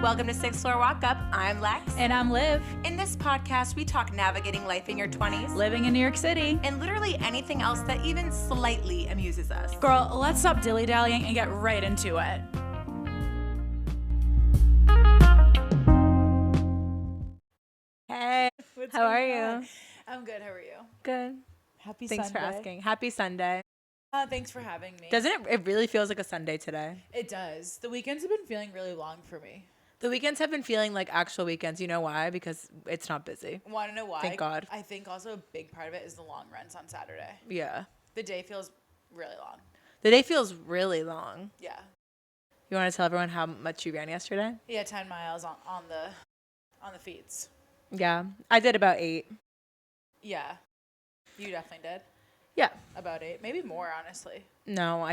Welcome to Sixth Floor Walk Up. I'm Lex. And I'm Liv. In this podcast, we talk navigating life in your 20s, Living in New York City. and literally anything else that even slightly amuses us. Girl, let's stop dilly-dallying and get right into it. Hey, how are you? I'm good. How are you? Good. Happy Thanks Sunday. for asking. Happy Sunday. Thanks for having me. Doesn't it? It really feels like a Sunday today. It does. The weekends have been feeling really long for me. The weekends have been feeling like actual weekends. You know why? Because it's not busy. Want to know why? Thank God. I think also a big part of it is the long runs on Saturday. Yeah. The day feels really long. The day feels really long. Yeah. You want to tell everyone how much you ran yesterday? Yeah, 10 miles on the feeds. Yeah. I did about 8. Yeah. You definitely did. Yeah. About 8. Maybe more, honestly. No,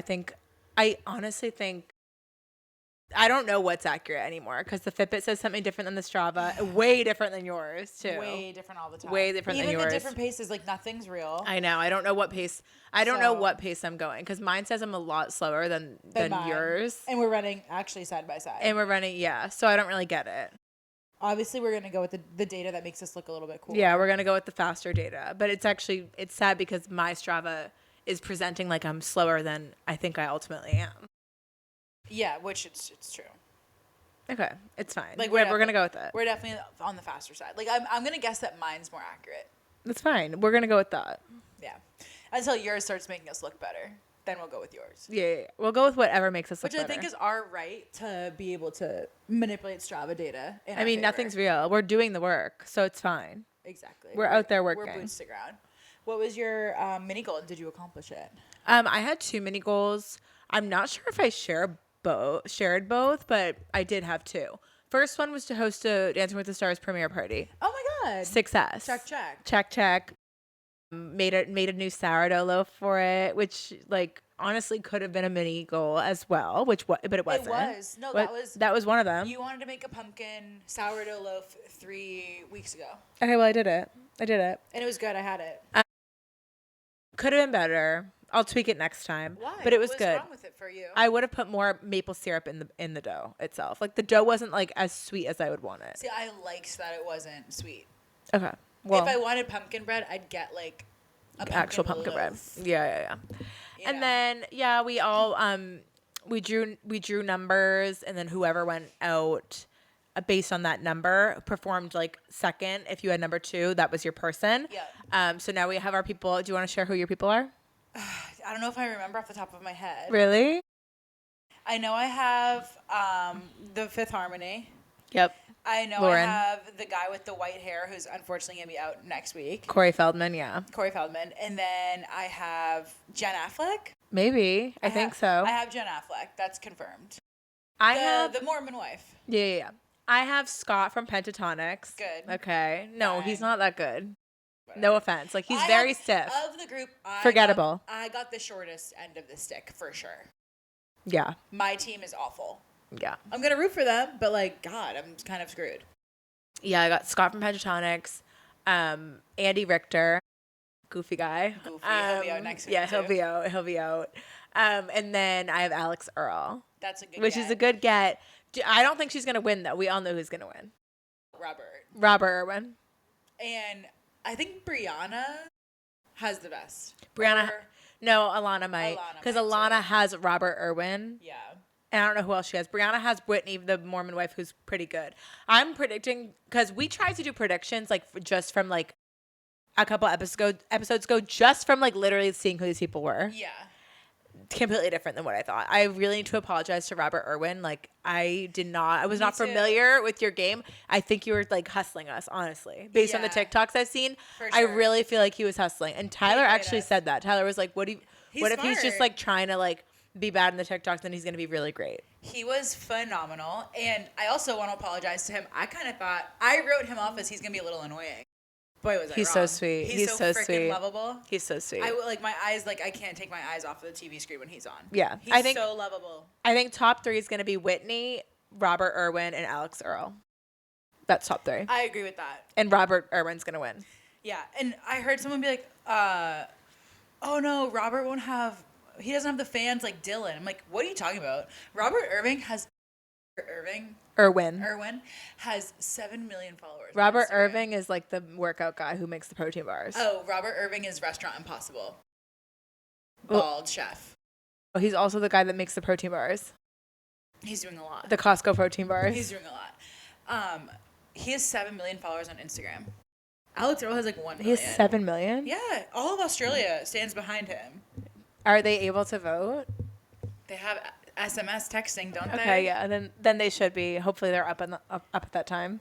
I honestly think, I don't know what's accurate anymore because the Fitbit says something different than the Strava. Way different than yours, too. Way different all the time. Way different than yours. Even the different paces, like nothing's real. I know. I don't know what pace. I don't know what pace I'm going because mine says I'm a lot slower than mine. yours. And we're running actually side by side. And we're running, yeah. So I don't really get it. Obviously, we're going to go with the data that makes us look a little bit cooler. Yeah, we're going to go with the faster data. But it's sad because my Strava is presenting like I'm slower than I think I ultimately am. Yeah, which it's true. Okay, it's fine. Like we're going to go with it. We're definitely on the faster side. Like I'm going to guess that mine's more accurate. That's fine. We're going to go with that. Yeah. Until yours starts making us look better. Then we'll go with yours. Yeah. We'll go with whatever makes us look better. Which I think is our right to be able to manipulate Strava data. I mean, nothing's real. We're doing the work, so it's fine. Exactly. We're out there working. We're boots to ground. What was your mini goal and did you accomplish it? I had 2 mini goals. I'm not sure if I shared both, but I did have 2. First one was to host a Dancing with the Stars premiere party. Oh my God. Success. Check. Made a new sourdough loaf for it, which honestly could have been a mini goal as well, but it wasn't. It was. No, that was one of them. You wanted to make a pumpkin sourdough loaf 3 weeks ago. Okay, well I did it. And it was good. I had it. Could have been better. I'll tweak it next time. Why? But it was good. What's wrong with it for you? I would have put more maple syrup in the dough itself. Like the dough wasn't as sweet as I would want it. See, I liked that it wasn't sweet. Okay. Well, if I wanted pumpkin bread, I'd get actual pumpkin bread. Yeah. You and know. then we all we drew numbers, and then whoever went out based on that number performed second. If you had number 2, that was your person. Yeah. So now we have our people. Do you want to share who your people are? I don't know if I remember off the top of my head. Really? I know I have the Fifth Harmony. Yep. I know Lauren. I have the guy with the white hair who's unfortunately going to be out next week. Corey Feldman, yeah. And then I have Jen Affleck. Maybe. I think so. I have Jen Affleck. That's confirmed. I have the Mormon wife. Yeah. I have Scott from Pentatonics. Good. Okay. No, Fine. He's not that good. Whatever. No offense. He's very stiff. Of the group, Forgettable. I got the shortest end of the stick for sure. Yeah. My team is awful. Yeah. I'm going to root for them, but God, I'm kind of screwed. Yeah, I got Scott from Pentatonics, Andy Richter, goofy guy. Goofy. He'll be out next week. Yeah, too. he'll be out. And then I have Alex Earl. That's a good Which get. is a good get. I don't think she's going to win, though. We all know who's going to win. Robert Irwin. And I think Brianna has the best. No, Alana might. Because Alana has Robert Irwin. Yeah. And I don't know who else she has. Brianna has Whitney, the Mormon wife, who's pretty good. I'm predicting, because we tried to do predictions, just from, a couple episodes ago, just from, literally seeing who these people were. Yeah. Completely different than what I thought. I really need to apologize to Robert Irwin. I was not familiar with your game. I think you were, hustling us, honestly. Based on the TikToks I've seen, For sure. I really feel like he was hustling. And Tyler actually said that. Tyler was like, what if he's just, trying to, be bad in the TikToks, then he's going to be really great. He was phenomenal. And I also want to apologize to him. I kind of thought, I wrote him off as he's going to be a little annoying. Boy, was I He's wrong. so sweet. He's so freaking lovable. He's so sweet. My eyes, I can't take my eyes off of the TV screen when he's on. Yeah. He's so lovable. I think top 3 is going to be Whitney, Robert Irwin, and Alex Earl. That's top 3. I agree with that. And Robert Irwin's going to win. Yeah. And I heard someone be like, oh no, Robert he doesn't have the fans like Dylan. I'm like, what are you talking about? Robert Irving Irwin has 7 million followers. on Robert Instagram. Irving is like the workout guy who makes the protein bars. Oh, Robert Irving is Restaurant Impossible. Well- Bald chef. Oh, he's also the guy that makes the protein bars. He's doing a lot. The Costco protein bars. He's doing a lot. He has 7 million followers on Instagram. Alex Earl has like 1 He million. has 7 million? Yeah, all of Australia stands behind him. Are they able to vote? They have SMS texting, don't they? Okay, yeah. Then they should be. Hopefully they're up at that time.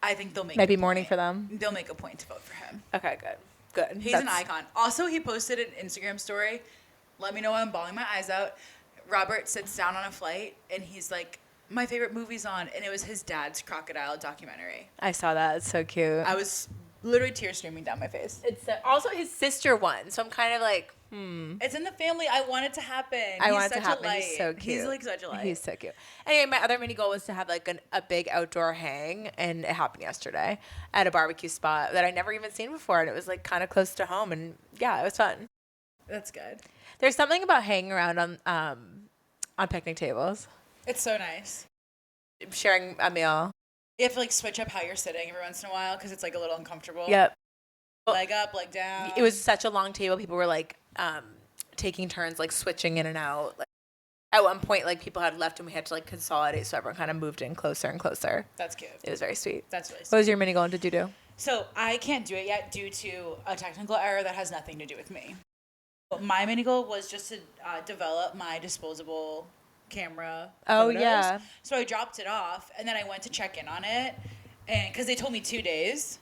I think they'll make Maybe a morning point. for them. They'll make a point to vote for him. Okay, good. He's an icon. Also, he posted an Instagram story. Let me know I'm bawling my eyes out. Robert sits down on a flight and he's like, my favorite movie's on. And it was his dad's crocodile documentary. I saw that. It's so cute. I was literally tears streaming down my face. It's also his sister won, so I'm kind of like, It's in the family. I want it to happen. I want it such to happen. A light. He's so cute. He's like such a light. He's so cute. Anyway, my other mini goal was to have like a big outdoor hang, and it happened yesterday at a barbecue spot that I never even seen before, and it was like kind of close to home, and yeah, it was fun. That's good. There's something about hanging around on picnic tables, It's so nice. sharing a meal. You have to like switch up how you're sitting every once in a while because it's like a little uncomfortable. Yep. Leg up, leg down. It was such a long table. People were like taking turns, like switching in and out. Like, at one point, like people had left and we had to like consolidate, so everyone kind of moved in closer and closer. That's cute. It was very sweet. That's really What sweet. was your mini goal? Did you do? So I can't do it yet due to a technical error that has nothing to do with me. But my mini goal was just to develop my disposable camera. Oh, photos. yeah. So I dropped it off and then I went to check in on it, and because they told me 2 days,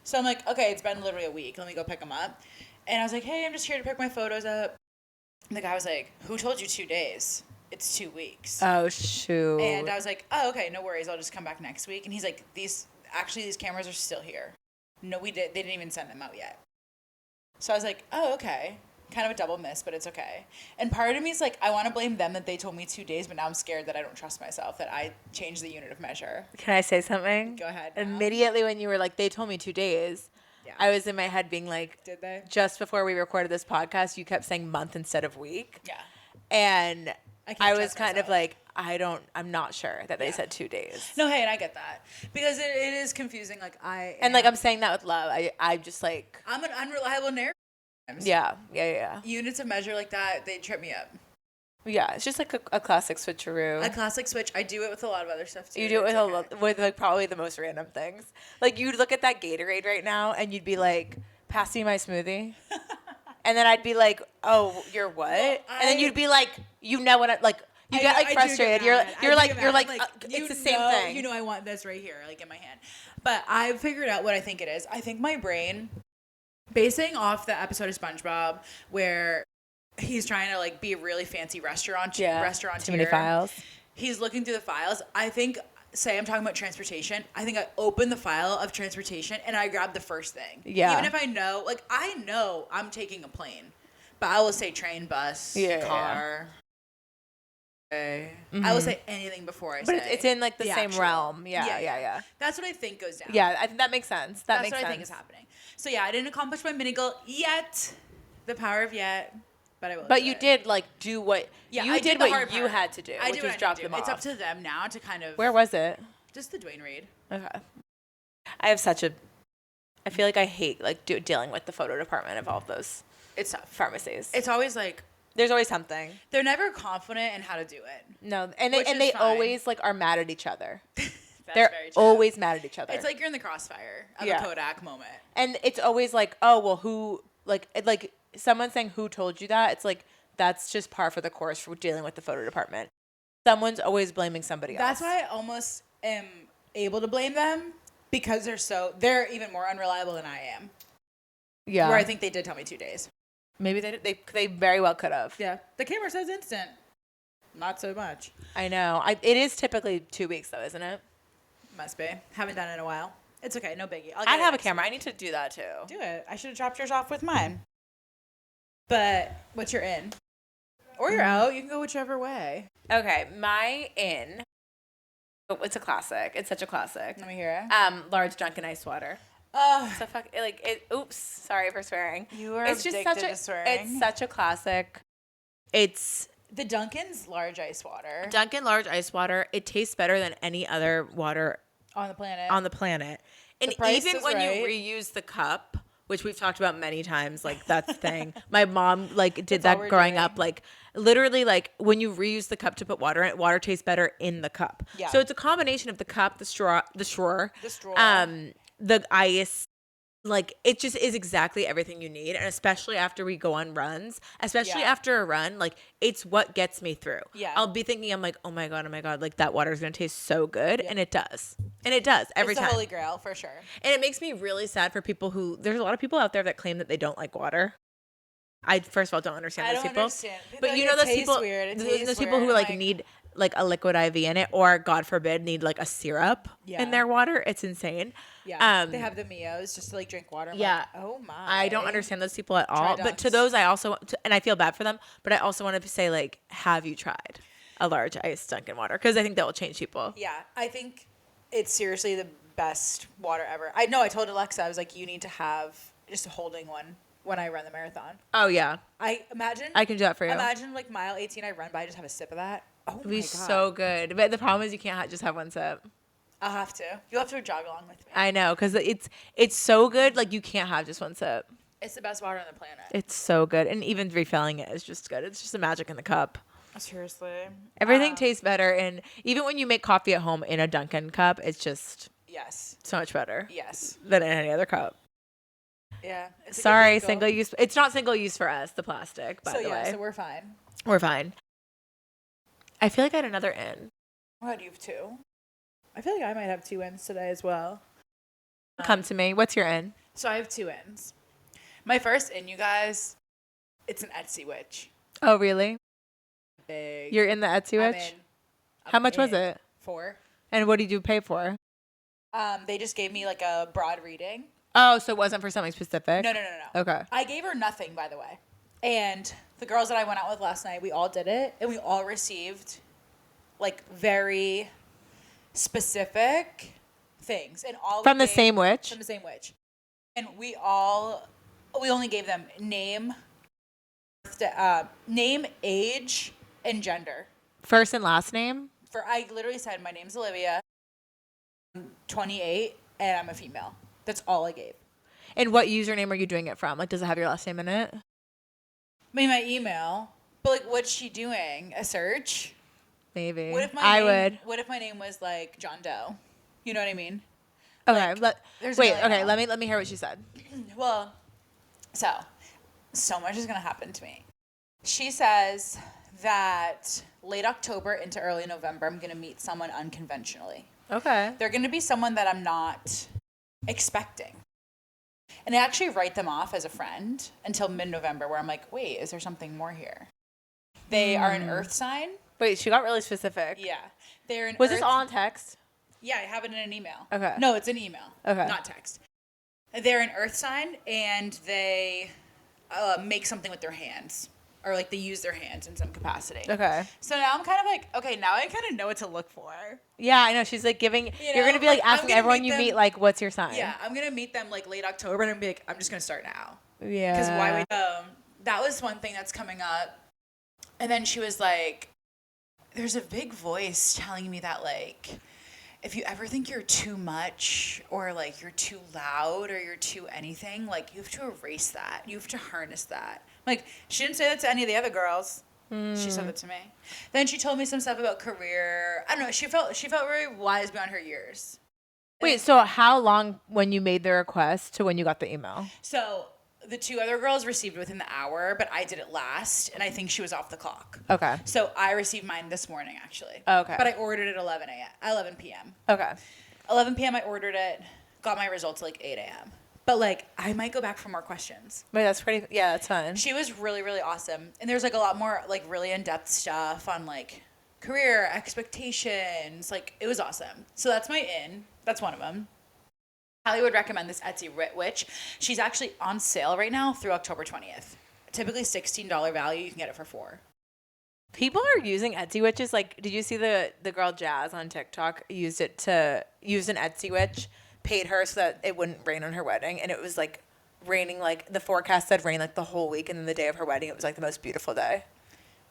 so I'm like, okay, it's been literally a week. Let me go pick them up. And I was like, hey, I'm just here to pick my photos up. And the guy was like, who told you 2 days? It's 2 weeks. Oh shoot. And I was like, oh, okay, no worries. I'll just come back next week. And he's like, these cameras are still here. No, they didn't even send them out yet. So I was like, oh, okay. Kind of a double miss, but it's okay. And part of me is like, I want to blame them that they told me 2 days, but now I'm scared that I don't trust myself, that I changed the unit of measure. Can I say something? Go ahead now. Immediately when you were like, they told me 2 days, Yeah. I was in my head being like, Did they? just before we recorded this podcast, you kept saying month instead of week. Yeah. And can't I was trust kind of myself. like, I'm not sure that they Yeah. said 2 days. No, hey, and I get that. Because it is confusing. Like, And like, I'm saying that with love. I'm just like, I'm an unreliable narrative. yeah. Units of measure like that, they trip me up. Yeah, it's just like a classic switcheroo. A classic switch. I do it with a lot of other stuff too. You do it with It's okay. with like probably the most random things. Like you'd look at that Gatorade right now and you'd be like, "Pass me my smoothie," and then I'd be like, "Oh, you're what?" Well, and then you'd be like, "You know what? You I get know- like I do frustrated. get You're mad. you're I do like get you're mad. like I'm it's the same know, thing." You know, I want this right here, like in my hand. But I figured out what I think it is. I think my brain, basing off the episode of SpongeBob where he's trying to like be a really fancy restaurateur. Too many files. He's looking through the files. I think, say I'm talking about transportation. I think I open the file of transportation and I grab the first thing. Yeah. Even if I know I'm taking a plane, but I will say train, bus, car. I will say anything before I say. But it's in like the same actual. realm. Yeah. That's what I think goes down. Yeah, I think that makes sense. That That's makes what sense. I think is happening. So yeah, I didn't accomplish my mini goal yet. The power of yet. But I will. But do you it. did like do what I did the what hard you part. had to do, I which did was what I drop had to them do. off. It's up to them now to kind of. Where was it? Just the Dwayne Reed. Okay. I feel like I hate like dealing with the photo department of all of those It's tough. pharmacies. It's always like There's always something. they're never confident in how to do it. No, and Which they is fine. always like are mad at each other. That's They're very true. always mad at each other. It's like you're in the crossfire of Yeah. a Kodak moment. And it's always like, oh well, who like someone saying who told you that? It's like that's just par for the course for dealing with the photo department. Someone's always blaming somebody That's else. why I almost am able to blame them because they're even more unreliable than I am. Yeah. Where I think they did tell me 2 days. Maybe they very well could have. Yeah. The camera says instant. Not so much. I know. It is typically 2 weeks though, isn't it? Must be. Haven't done it in a while. It's okay. No biggie. I have a camera. I need to do that too. Do it. I should have dropped yours off with mine. But what's your in? Or you're out. You can go whichever way. Okay, my in. Oh, it's a classic. It's such a classic. Let me hear it. Large Dunkin' ice water. Oh, So fuck like it. Oops, sorry for swearing. you are It's just addicted such a. to swearing. It's such a classic. It's The Dunkin's large ice water Dunkin' large ice water, it tastes better than any other water on the planet. on the planet. And The price even is when right. you reuse the cup, which we've talked about many times, like that's the thing. My mom like did That's all that we're growing doing. up. Like literally, like when you reuse the cup to put water in it, water tastes better in the cup. Yeah. So it's a combination of the cup, the straw, the ice. Like it just is exactly everything you need, and especially after we go on runs, especially Yeah. after a run, like it's what gets me through. Yeah. I'll be thinking, I'm like, oh my god, like that water is gonna taste so good, and it does, every It's time. the holy grail for sure. And it makes me really sad for people who there's a lot of people out there that claim that they don't like water. I first of all don't understand I those don't people. understand. But Like, you know it those tastes people, weird. It those tastes people who weird. like Like- need like a liquid IV in it, or God forbid need like a syrup Yeah. in their water. It's insane. Yeah. They have the Mios just to like drink water. I'm Yeah. like, oh my. I don't understand those people at all. But to dunks. those, I also and I feel bad for them. But I also want to say like, have you tried a large iced Dunkin' water? Because I think that will change people. Yeah, I think it's seriously the best water ever. I know. I told Alexa, I was like, you need to have just a holding one when I run the marathon. Oh yeah, I can do that for you. Imagine like mile 18 I run by, I just have a sip of that. Oh It'd my be god. so good. But the problem is you can't just have one sip. I'll have to. You'll have to jog along with me. I know, because it's so good. Like you can't have just one sip. It's the best water on the planet. It's so good, and even refilling it is just good. It's just the magic in the cup. Seriously. Everything tastes better, and even when you make coffee at home in a Dunkin' cup, it's just Yes. so much better Yes. than in any other cup. Yeah. It's a good Sorry, vehicle. single use. It's not single use for us, the plastic, by So the way. so we're fine. We're fine. I feel like I had another in. Oh, you have two? I feel like I might have two ends today as well. Come to me. What's your in? So I have two ends. My first in, you guys, it's an Etsy witch. Oh, really? Big. You're in the Etsy I'm witch? in. How I'm much was in. it? 4. And what did you pay for? They just gave me like a broad reading. Oh, so it wasn't for something specific? No. Okay. I gave her nothing, by the way. And the girls that I went out with last night, we all did it, and we all received like very specific things, and all From the same witch? From the same witch, and we only gave them name, age, and gender. First and last name? I literally said my name's Olivia, I'm 28, and I'm a female. That's all I gave. And what username are you doing it from? Like, does it have your last name in it? I mean, my email. But like, what's she doing? A search? Maybe. What if my I name, would. What if my name was like John Doe? You know what I mean? Okay. there's Wait. a million Okay. of Let me hear what she said. Well, so much is gonna happen to me. She says that late October into early November, I'm gonna meet someone unconventionally. Okay. They're gonna be someone that I'm not expecting. And I actually write them off as a friend until mid-November, where I'm like, wait, is there something more here? They are an earth sign. Wait, she got really specific. Yeah. They're an Was earth. this all in text? Yeah, I have it in an email. Okay. No, it's an email. Okay. Not text. They're an earth sign, and they make something with their hands. Or, like, they use their hands in some capacity. Okay. So now I'm kind of like, okay, now I kind of know what to look for. Yeah, I know. She's like giving. You're know, gonna be like like, I'm asking gonna everyone meet you them- meet, like, what's your sign? Yeah, I'm going to meet them, like, late October, and I'm going to be like, I'm just going to start now. Yeah. Because why would... that was one thing that's coming up. And then she was like, there's a big voice telling me that, like, if you ever think you're too much or, like, you're too loud or you're too anything, like, you have to erase that. You have to harness that. Like, she didn't say that to any of the other girls. She said that to me. Then she told me some stuff about career. I don't know. She felt very wise beyond her years. Wait. So how long when you made the request to when you got the email? So the two other girls received within the hour, but I did it last, and I think she was off the clock. Okay. So I received mine this morning, actually. Okay. But I ordered it at 11 p.m. Okay. 11 p.m. I ordered it, got my results at like 8 a.m. But like, I might go back for more questions. Wait, that's pretty. Yeah, that's fun. She was really, really awesome. And there's like a lot more like really in-depth stuff on like career expectations. Like, it was awesome. So that's my in. That's one of them. Hallie would recommend this Etsy witch. She's actually on sale right now through October 20th. Typically $16 value. You can get it for $4. People are using Etsy witches. Like, did you see the girl Jazz on TikTok used an Etsy witch, paid her so that it wouldn't rain on her wedding, and it was like raining, like the forecast said rain like the whole week, and then the day of her wedding it was like the most beautiful day.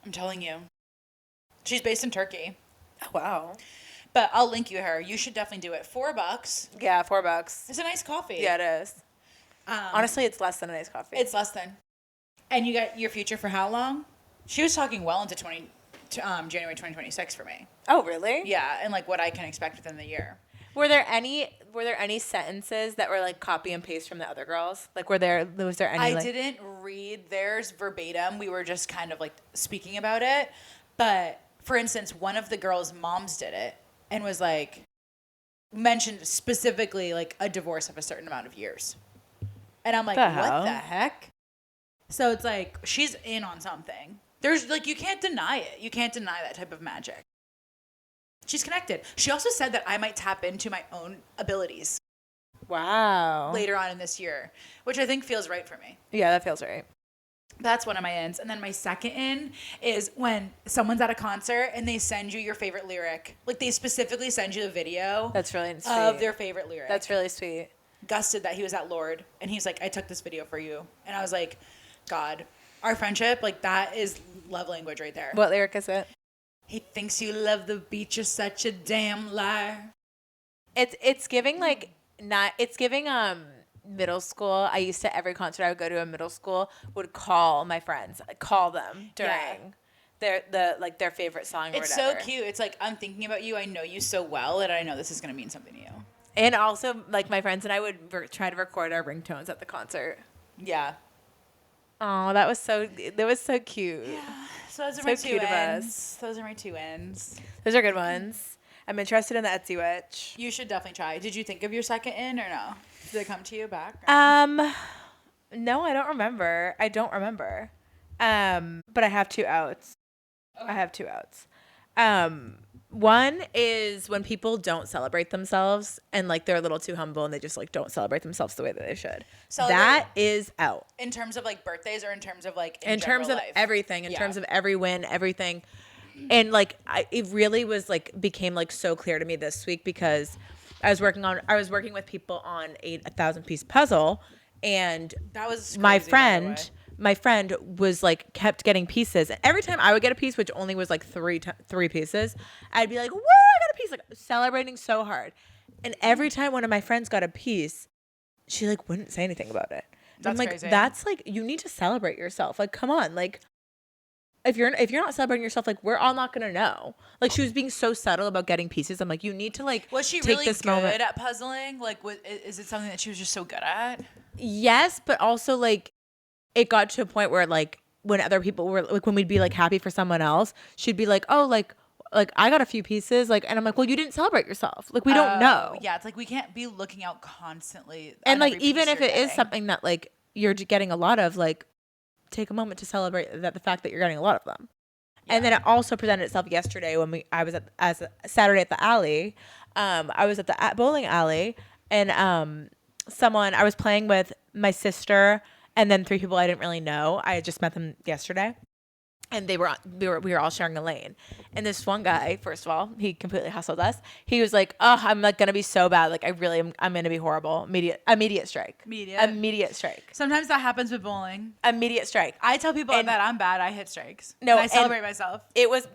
I'm telling you. She's based in Turkey. Oh, wow. But I'll link you her. You should definitely do it. $4. Yeah, $4. It's a nice coffee. Yeah, it is. Honestly, it's less than a nice coffee. It's less than. And you got your future for how long? She was talking well into January 2026 for me. Oh, really? Yeah, and like what I can expect within the year. Were there any sentences that were like copy and paste from the other girls? Like was there any? I didn't read theirs verbatim. We were just kind of like speaking about it. But for instance, one of the girls' moms did it and was like mentioned specifically like a divorce of a certain amount of years. And I'm like, what the heck? So it's like she's in on something. There's like you can't deny it. You can't deny that type of magic. She's connected. She also said that I might tap into my own abilities. Wow. Later on in this year, which I think feels right for me. Yeah, that feels right. That's one of my ins. And then my second in is when someone's at a concert and they send you your favorite lyric. Like they specifically send you a video. That's really sweet. Of their favorite lyric. That's really sweet. Gus did that. He was at Lord and he's like, I took this video for you. And I was like, God, our friendship, like that is love language right there. What lyric is it? He thinks you love the beach. You're such a damn liar. It's giving like it's giving middle school. I used to every concert I would go to in middle school would call my friends, call them during their favorite song or it's whatever. So cute. It's like I'm thinking about you. I know you so well and I know this is gonna mean something to you. And also like my friends and I would try to record our ringtones at the concert. Yeah. Oh, that was so cute. Yeah. So those are so my two cute ends. Those are my two ends. Those are good ones. I'm interested in the Etsy witch. You should definitely try. Did you think of your second in or no? Did it come to you back? No, I don't remember. But I have two outs. One is when people don't celebrate themselves and like they're a little too humble and they just like don't celebrate themselves the way that they should. That is out. In terms of like birthdays or in terms of like in terms of life? Everything, in terms of every win, everything. And like it really was like became like so clear to me this week because I was working with people on a 1,000-piece puzzle and that was crazy, my friend was like kept getting pieces. And every time I would get a piece, which only was like three pieces, I'd be like, whoa, I got a piece, like celebrating so hard. And every time one of my friends got a piece, she like wouldn't say anything about it. That's I'm like, crazy. that's like, you need to celebrate yourself. Like, come on. Like, if you're not celebrating yourself, like we're all not gonna know. Like she was being so subtle about getting pieces. I'm like, you need to like was she take really this good moment. at puzzling? Like, is it something that she was just so good at? Yes, but also like it got to a point where like when other people were like when we'd be like happy for someone else, she'd be like, oh like I got a few pieces, like, and I'm like, well, you didn't celebrate yourself. Like we don't know. Yeah, it's like we can't be looking out constantly. And like even if it is something that like you're getting a lot of, like take a moment to celebrate the fact that you're getting a lot of them. Yeah. And then it also presented itself yesterday when I was as a Saturday at the alley. I was at the bowling alley and I was playing with my sister and then 3 people I didn't really know. I had just met them yesterday. And we were all sharing a lane. And this one guy, first of all, he completely hustled us. He was like, "Oh, I'm like gonna be so bad. Like I'm gonna be horrible. Immediate strike. Immediate strike. Sometimes that happens with bowling. Immediate strike. I tell people that I'm bad. I hit strikes. No, and I celebrate myself.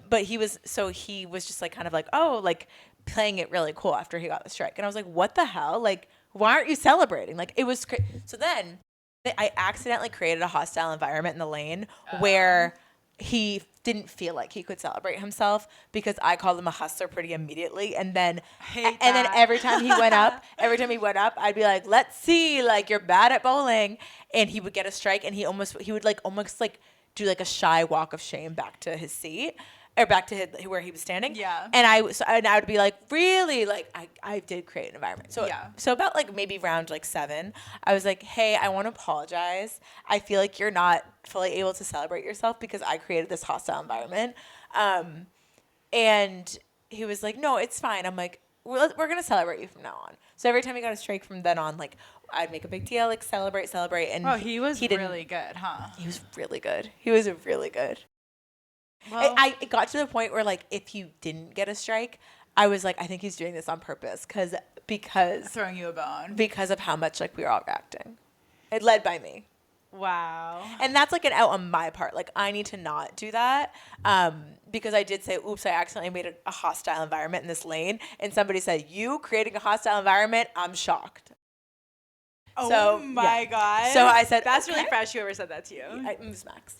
But he was just like kind of like, oh, like playing it really cool after he got the strike. And I was like, what the hell? Like, why aren't you celebrating? Like it was so then I accidentally created a hostile environment in the lane where he didn't feel like he could celebrate himself because I called him a hustler pretty immediately. And then every time he went up, I'd be like, let's see, like you're bad at bowling. And he would get a strike and he would almost do like a shy walk of shame back to his seat or back to where he was standing. Yeah. And I would be like, really? Like I did create an environment. So So about like maybe round like 7, I was like, hey, I want to apologize. I feel like you're not fully able to celebrate yourself because I created this hostile environment. And he was like, no, it's fine. I'm like, we're going to celebrate you from now on. So every time he got a strike from then on, like I'd make a big deal, like celebrate. And he was really good, huh? He was really good. Well, it got to the point where like if you didn't get a strike, I was like, I think he's doing this on purpose because throwing you a bone because of how much like we were all reacting. It led by me. Wow. And that's like an out on my part. Like I need to not do that. Because I did say, oops, I accidentally made a hostile environment in this lane. And somebody said, you creating a hostile environment, I'm shocked. Oh my God. So I said, that's okay. really fresh. Whoever said that to you. It was Max.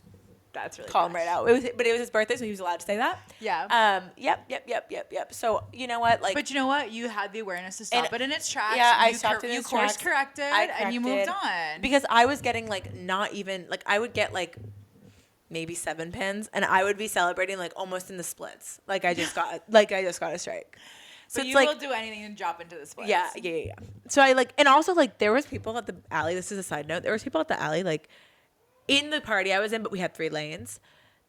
That's really Call him right out. But it was his birthday, so he was allowed to say that. Yeah. Yep. So you know what? Like, but you know what? You had the awareness to stop it in its tracks. Yeah, I stopped it in You its course tracks. corrected, and you moved on. Because I was getting like not even like I would get like maybe 7 pins, and I would be celebrating like almost in the splits. Like I just got a strike. So it's you like, will do anything and drop into the splits. Yeah. So I like, and also like there was people at the alley. This is a side note. There was people at the alley like in the party I was in, but we had 3 lanes.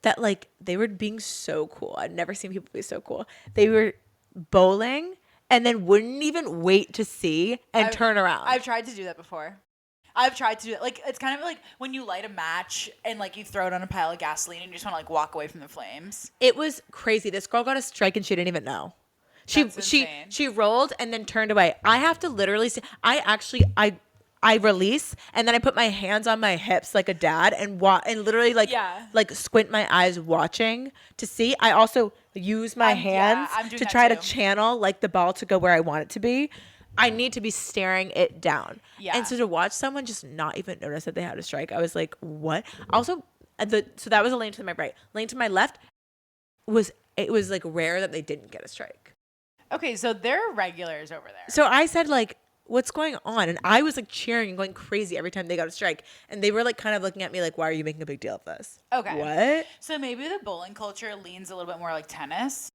That like they were being so cool. I'd never seen people be so cool. They were bowling and then wouldn't even wait to see and turn around. I've tried to do that before. I've tried to do it. Like, it's kind of like when you light a match and like you throw it on a pile of gasoline and you just want to like walk away from the flames. It was crazy. This girl got a strike and she didn't even know. She rolled and then turned away. I have to literally say, I release and then I put my hands on my hips like a dad and literally like squint my eyes watching to see. I also use my hands to try to channel like the ball to go where I want it to be. I need to be staring it down. Yeah. And so to watch someone just not even notice that they had a strike, I was like, what? Also, so that was a lane to my right. Lane to my left was like rare that they didn't get a strike. Okay, so they're regulars over there. So I said like, what's going on? And I was like cheering and going crazy every time they got a strike. And they were like kind of looking at me like, why are you making a big deal of this? Okay. What? So maybe the bowling culture leans a little bit more like tennis.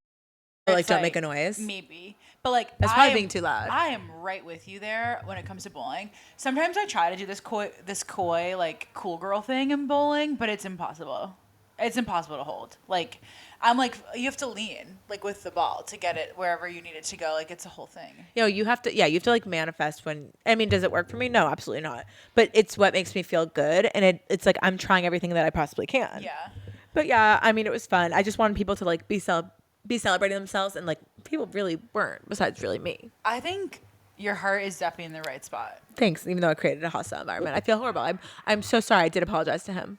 Or like don't make a noise? Maybe. But like that's probably being too loud. I am right with you there when it comes to bowling. Sometimes I try to do this coy like cool girl thing in bowling, but it's impossible. It's impossible to hold. Like I'm like, you have to lean like with the ball to get it wherever you need it to go. Like it's a whole thing. You have to like manifest when, I mean, does it work for me? No, absolutely not. But it's what makes me feel good. And it's like, I'm trying everything that I possibly can. Yeah. But yeah, I mean, it was fun. I just wanted people to like be celebrating themselves, and like people really weren't, besides really me. I think your heart is definitely in the right spot. Thanks. Even though I created a hostile environment, I feel horrible. I'm so sorry. I did apologize to him.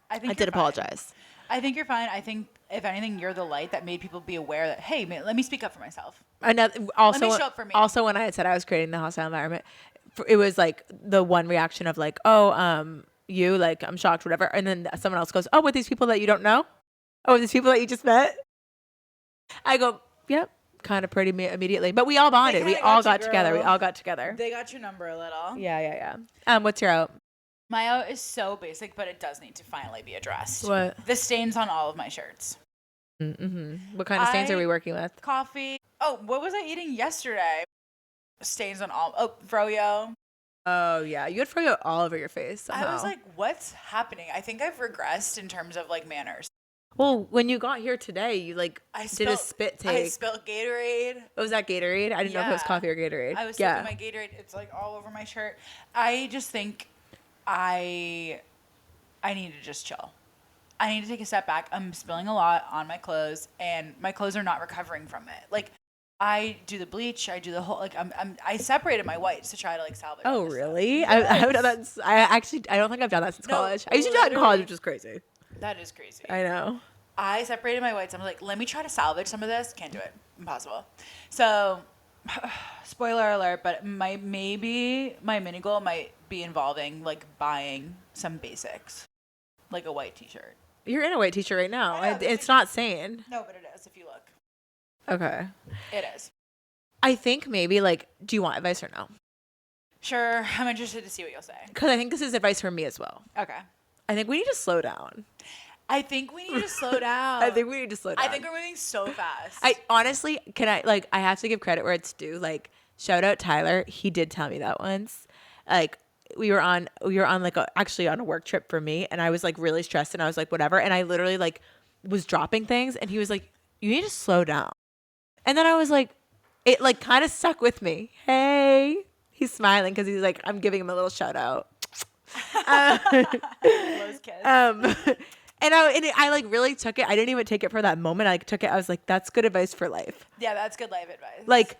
I did apologize. I think you're fine. I think if anything, you're the light that made people be aware that, hey, man, let me speak up for myself. Also, let me show up for me. Also, when I had said I was creating the hostile environment, it was like the one reaction of like, you, like, I'm shocked, whatever. And then someone else goes, oh, with these people that you don't know? Oh, these people that you just met? I go, yep, kind of pretty immediately. But we all bonded. We all got together. We all got together. They got your number a little. Yeah. What's your out? My out is so basic, but it does need to finally be addressed. What? The stains on all of my shirts. Mm-hmm. What kind of stains are we working with? Coffee. Oh, what was I eating yesterday? Stains on all. Oh, froyo. Oh, yeah. You had froyo all over your face somehow. I was like, what's happening? I think I've regressed in terms of like manners. Well, when you got here today, you did a spit take. I spilled Gatorade. Was that Gatorade? I didn't know if it was coffee or Gatorade. I was sipping my Gatorade. It's like all over my shirt. I just think I need to just chill. I need to take a step back. I'm spilling a lot on my clothes, and my clothes are not recovering from it. Like, I do the bleach. I do the whole, like, I separated my whites to try to like salvage. Oh, really? Yes. I haven't done that. I don't think I've done that since college. I used to do that in college, which is crazy. That is crazy. I know. I separated my whites. I'm like, let me try to salvage some of this. Can't do it. Impossible. So, spoiler alert, but maybe my mini goal might be involving like buying some basics, like a white t-shirt. You're in a white t-shirt right now. It's not saying. No, but it is if you look. Okay. It is. I think maybe like, do you want advice or no? Sure. I'm interested to see what you'll say. Because I think this is advice for me as well. Okay. I think we need to slow down. I think we need to slow down. I think we need to slow down. I think we're moving so fast. I honestly, I have to give credit where it's due. Like, shout out Tyler. He did tell me that once. Like, we were on like actually on a work trip for me, and I was like really stressed, and I was like, whatever. And I literally like was dropping things, and he was like, you need to slow down. And then I was like, it like kind of stuck with me. Hey, he's smiling because he's like, I'm giving him a little shout out. Those kids. And I like really took it. I didn't even take it for that moment. I took it. I was like, that's good advice for life. Yeah, that's good life advice.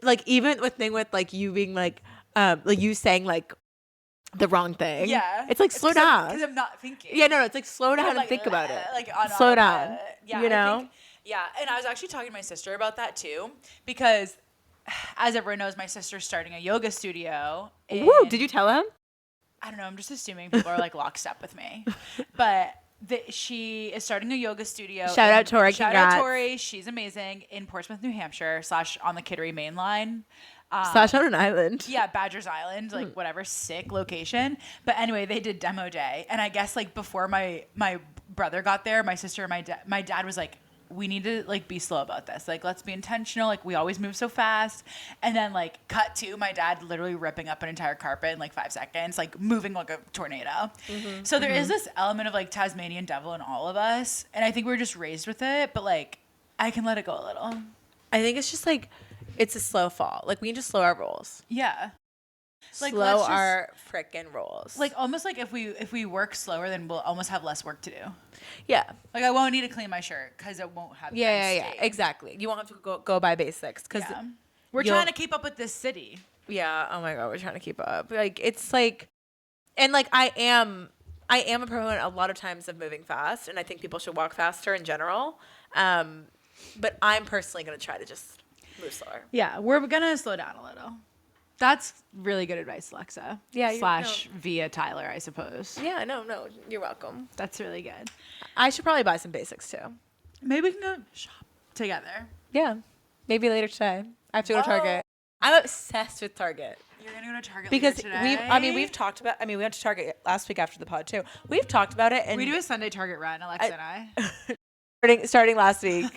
Like even with like you being like you saying like, the wrong thing. Yeah. It's like, slow down. Because I'm not thinking. Yeah, no, it's like, slow down I'm and like, think about it. Like on Slow autopilot. down. Yeah, You know? I think, yeah. And I was actually talking to my sister about that too, because as everyone knows, my sister's starting a yoga studio. Woo, did you tell him? I don't know. I'm just assuming people are like lockstep with me, but she is starting a yoga studio. Shout out Tori, Shout congrats. out Tori. She's amazing in Portsmouth, New Hampshire / on the Kittery main line. / on an island. Yeah, Badgers Island, like whatever, sick location. But anyway, they did demo day, and I guess like before my brother got there, my sister and my dad was like, we need to like be slow about this. Like, let's be intentional. Like, we always move so fast. And then like cut to my dad literally ripping up an entire carpet in like 5 seconds, like moving like a tornado. So there is this element of like Tasmanian devil in all of us. And I think we're just raised with it, but like I can let it go a little. I think it's just like, it's a slow fall. Like, we need to slow our rolls. Yeah. Like, Slow let's just, our frickin' rolls. like almost like if we work slower, then we'll almost have less work to do. Yeah. Like, I won't need to clean my shirt because it won't have Yeah. stains. Exactly. You won't have to go by basics. Because we're trying to keep up with this city. Yeah. Oh my God. We're trying to keep up. Like, it's like, and like, I am a proponent a lot of times of moving fast. And I think people should walk faster in general. But I'm personally going to try to just move slower. Yeah. We're going to slow down a little. That's really good advice, Alexa. Yeah. / via Tyler, I suppose. Yeah. No. You're welcome. That's really good. I should probably buy some basics too. Maybe we can go shop together. Yeah. Maybe later today. I have to go to Target. I'm obsessed with Target. You're going to go to Target Because later today? we've talked about, we went to Target last week after the pod too. We've talked about it. And we do a Sunday Target run, Alexa and I. starting last week.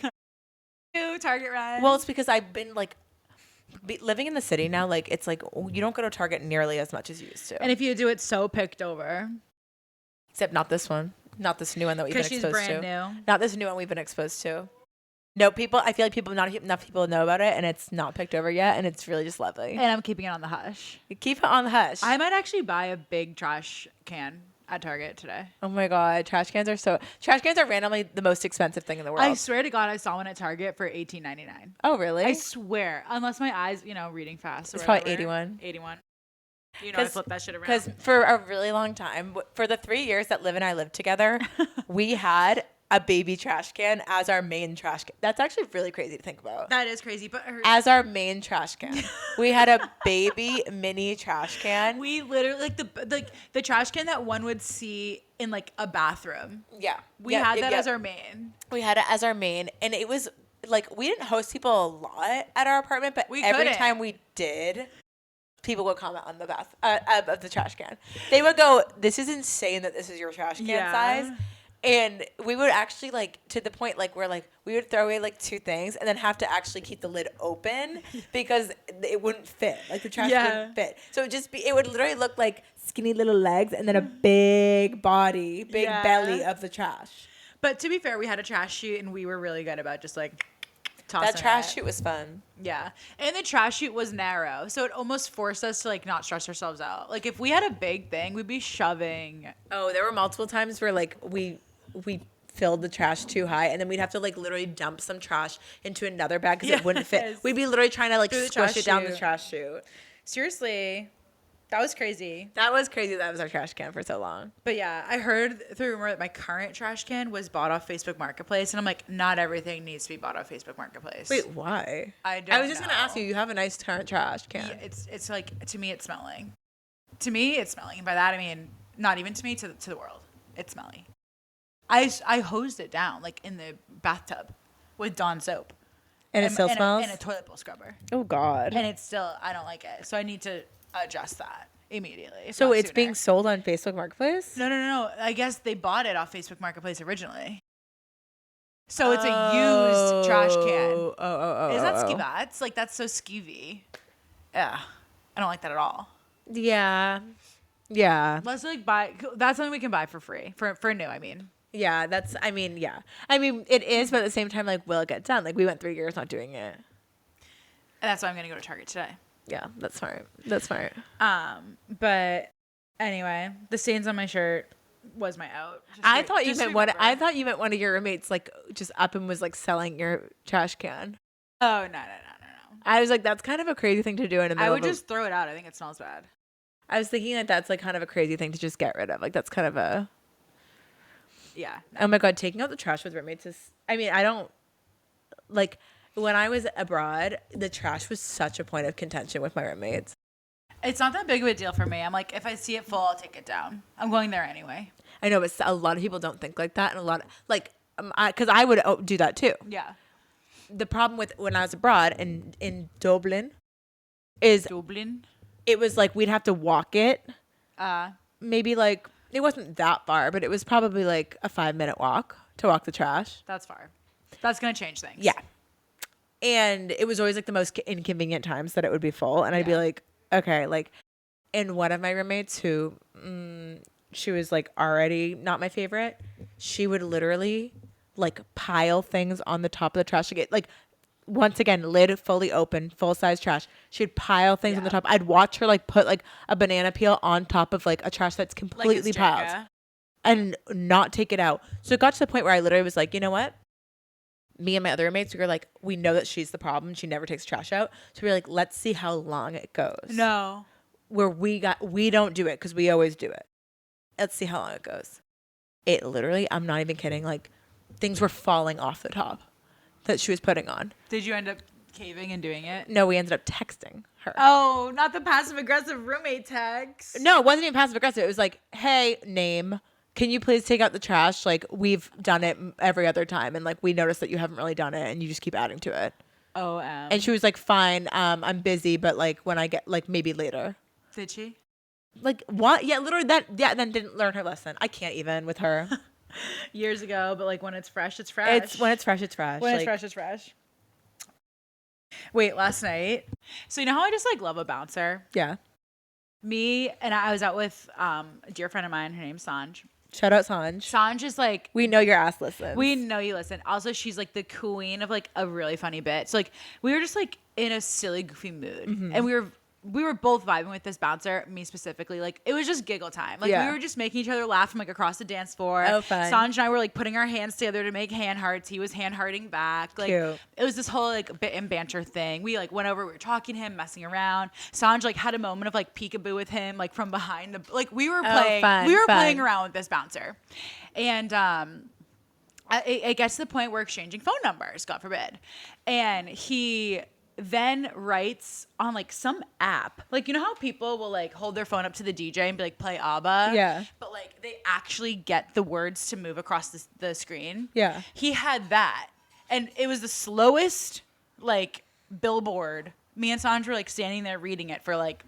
Target run. Well, it's because I've been like, living in the city now, like, it's like, you don't go to Target nearly as much as you used to. And if you do, it's so picked over. Except not this one. Not this new one that we've been exposed to. Because she's brand new. Not this new one we've been exposed to. No, I feel like not enough people know about it, and it's not picked over yet, and it's really just lovely. And I'm keeping it on the hush. You keep it on the hush. I might actually buy a big trash can at Target today. Oh my God. Trash cans are randomly the most expensive thing in the world. I swear to God, I saw one at Target for $18.99. Oh, really? I swear. Unless my eyes, reading fast. It's probably 81. 81. I flipped that shit around. Because for a really long time, for the 3 years that Liv and I lived together, we had a baby trash can as our main trash can. That's actually really crazy to think about. That is crazy. But as our main trash can. We had a baby mini trash can. We literally, like the trash can that one would see in like a bathroom. Yeah. We had that as our main. We had it as our main. And it was like, we didn't host people a lot at our apartment, but every time we did, people would comment on the of the trash can. They would go, "This is insane that this is your trash can size." And we would actually, like, to the point, like, where, like, we would throw away, like, 2 things and then have to actually keep the lid open because it wouldn't fit. Like, the trash wouldn't fit. So it would literally look like skinny little legs and then a big body, belly of the trash. But to be fair, we had a trash chute and we were really good about just, like, tossing that trash chute was fun. Yeah. And the trash chute was narrow. So it almost forced us to, like, not stress ourselves out. Like, if we had a big thing, we'd be shoving. Oh, there were multiple times where, like, we filled the trash too high, and then we'd have to, like, literally dump some trash into another bag because it wouldn't fit. We'd be literally trying to, like, squish it down the trash chute. Seriously. That was crazy. That was crazy. That was our trash can for so long. But yeah, I heard through rumor that my current trash can was bought off Facebook Marketplace, and I'm like, not everything needs to be bought off Facebook Marketplace. Wait, why? I was just gonna ask you. You have a nice current trash can. Yeah, it's like, to me, it's smelling. To me, it's smelling. And by that I mean not even to me, to the world. It's smelly. I hosed it down like in the bathtub with Dawn soap. And it still smells? And a toilet bowl scrubber. Oh, God. And it's still, I don't like it. So I need to adjust that immediately. So it's being sold on Facebook Marketplace? No. I guess they bought it off Facebook Marketplace originally. So it's a used trash can. Oh. Is that skivats? Like, that's so skivvy. Yeah. I don't like that at all. Yeah. Let's like buy, that's something we can buy for free. For new, I mean. Yeah, I mean, it is, but at the same time, like, will it get done? Like, we went 3 years not doing it. And that's why I'm going to go to Target today. Yeah, that's smart. But anyway, the stains on my shirt was my out. I thought you meant one of your roommates, like, just up and was, like, selling your trash can. Oh, no. I was like, that's kind of a crazy thing to do in the middle. I would just throw it out. I think it smells bad. I was thinking that that's like kind of a crazy thing to just get rid of. Like that's kind of a. Yeah. Oh my God, taking out the trash with roommates is. I mean, I don't like when I was abroad. The trash was such a point of contention with my roommates. It's not that big of a deal for me. I'm like, if I see it full, I'll take it down. I'm going there anyway. I know, but a lot of people don't think like that, and a lot of like, because I would do that too. Yeah. The problem with when I was abroad in Dublin is Dublin. it was like we'd have to walk it. Uh, Maybe like it wasn't that far, but it was probably like a 5-minute walk to walk the trash. that's far. That's going to change things. Yeah. And it was always like the most inconvenient times that it would be full. And I'd be like, okay, like, and one of my roommates who, she was like already not my favorite. She would literally like pile things on the top of the trash. Like, once again, lid fully open, full size trash. She'd pile things on the top. I'd watch her like put like a banana peel on top of like a trash that's completely piled and not take it out. So it got to the point where I literally was like, you know what? Me and my other roommates, we were like, we know that she's the problem. She never takes trash out. So we were like, let's see how long it goes. No. Where we don't do it because we always do it. Let's see how long it goes. It literally, I'm not even kidding. Like things were falling off the top that she was putting on. Did you end up caving and doing it? No, we ended up texting her. Oh, not the passive aggressive roommate text. No, it wasn't even passive aggressive. It was like, hey, name. Can you please take out the trash? Like, we've done it every other time. And, like, we noticed that you haven't really done it. And you just keep adding to it. Oh, And she was like, fine, I'm busy. But, like, when I get, like, maybe later. Did she? Like, what? Yeah, literally that. Yeah, then didn't learn her lesson. I can't even with her. Years ago. But, like, when it's fresh, it's fresh. When it's fresh, it's fresh. When like, it's fresh, it's fresh. Wait, last night. So, you know how I just, like, love a bouncer? Yeah. Me and I was out with a dear friend of mine. Her name's Sanj. Shout out Sanj. Sanj is like, we know your ass listens. we know you listen. Also, she's like the queen of like a really funny bit. So like we were just like in a silly, goofy mood, and we were both vibing with this bouncer. Me specifically, like it was just giggle time. Like we were just making each other laugh from like across the dance floor. Oh, fun. Sanj and I were like putting our hands together to make hand hearts. He was hand hearting back. Like Cute. it was this whole like bit and banter thing. We like went over. We were talking to him, messing around. Sanj like had a moment of like peekaboo with him, like from behind the like we were playing. Fun, we were fun. playing around with this bouncer. And it gets to the point where exchanging phone numbers, God forbid. And he then writes on like some app, like you know how people will like hold their phone up to the DJ and be like play ABBA, Yeah. but like they actually get the words to move across the screen. Yeah. He had that, and it was the slowest like billboard. Me and Sandra were like standing there reading it for like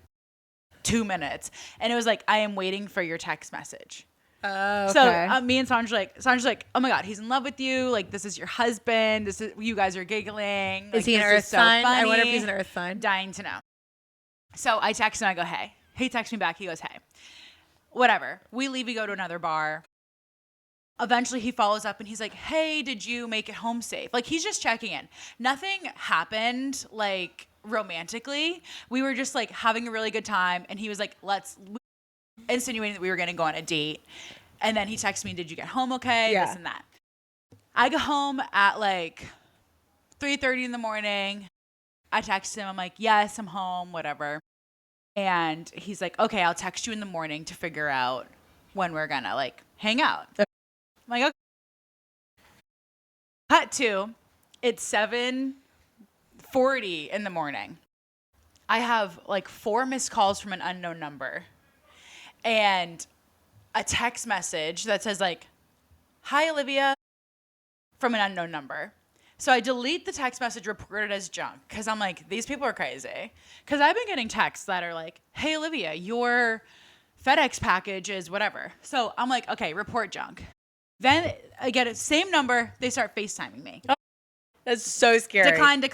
2 minutes, and it was like, I am waiting for your text message. Oh, okay. So me and Sandra's like, oh my God, he's in love with you. Like, this is your husband. This is, you guys are giggling. Like, is he an this earth so sign? funny. I wonder if he's an earth sign. Dying to know. So I text him. I go, hey. He texts me back. He goes, hey. Whatever. We leave. We go to another bar. Eventually, he follows up and he's like, hey, did you make it home safe? Like, he's just checking in. Nothing happened, like, romantically. We were just, like, having a really good time. And he was like, insinuating that we were going to go on a date. And then he texted me, did you get home okay? Yeah. This and that. I go home at like 3:30 in the morning. I text him. I'm like, yes, I'm home, whatever. And he's like, okay, I'll text you in the morning to figure out when we're going to like hang out. I'm like, okay. Cut to, it's 7:40 in the morning. I have like 4 missed calls from an unknown number. And a text message that says like, hi, Olivia, from an unknown number. So I delete the text message, report it as junk, because I'm like, these people are crazy. Because I've been getting texts that are like, hey, Olivia, your FedEx package is whatever. So I'm like, okay, report junk. Then I get it, same number, they start FaceTiming me. Oh, that's so scary. Decline. They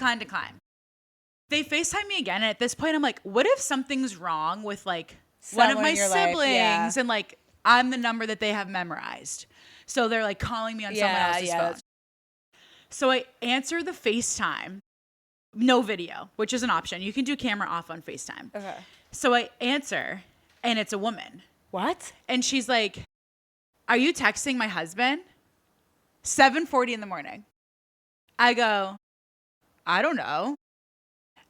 FaceTime me again, and at this point I'm like, what if something's wrong with like one of my siblings, and like I'm the number that they have memorized. So they're like calling me on someone else's phone. So I answer the FaceTime, no video, which is an option. You can do camera off on FaceTime. Okay. So I answer, and it's a woman. What? And she's like, are you texting my husband? 7:40 in the morning. I go, I don't know.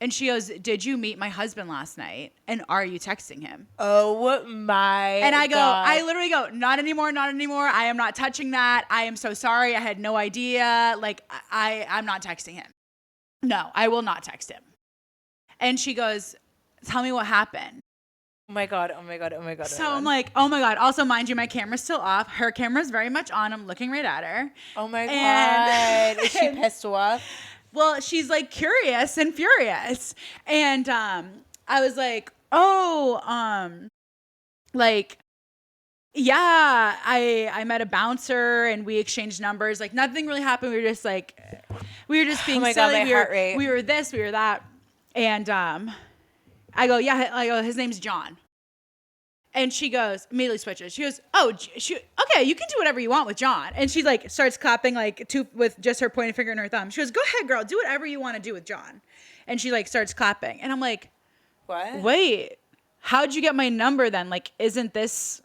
And she goes, did you meet my husband last night? And are you texting him? Oh my And I go, God. I literally go, not anymore, not anymore. I am not touching that. I am so sorry. I had no idea. Like, I'm not texting him. No, I will not text him. And she goes, tell me what happened. Oh my God. Oh my God. Oh my God. So I'm like, oh my God. Also, mind you, my camera's still off. Her camera's very much on. I'm looking right at her. Oh my And- God. Is she pissed off? Well, she's like curious and furious. And I was like, like, yeah, I met a bouncer and we exchanged numbers. Like nothing really happened. We were just being Oh my silly. God, my heart rate. We were this, we were that. And I go, yeah, I go, his name's John. And she goes, immediately switches. She goes, okay, you can do whatever you want with John. And she like starts clapping like with just her pointing finger and her thumb. She goes, go ahead, girl, do whatever you want to do with John. And she like starts clapping. And I'm like, what? Wait, how'd you get my number then? Like, isn't this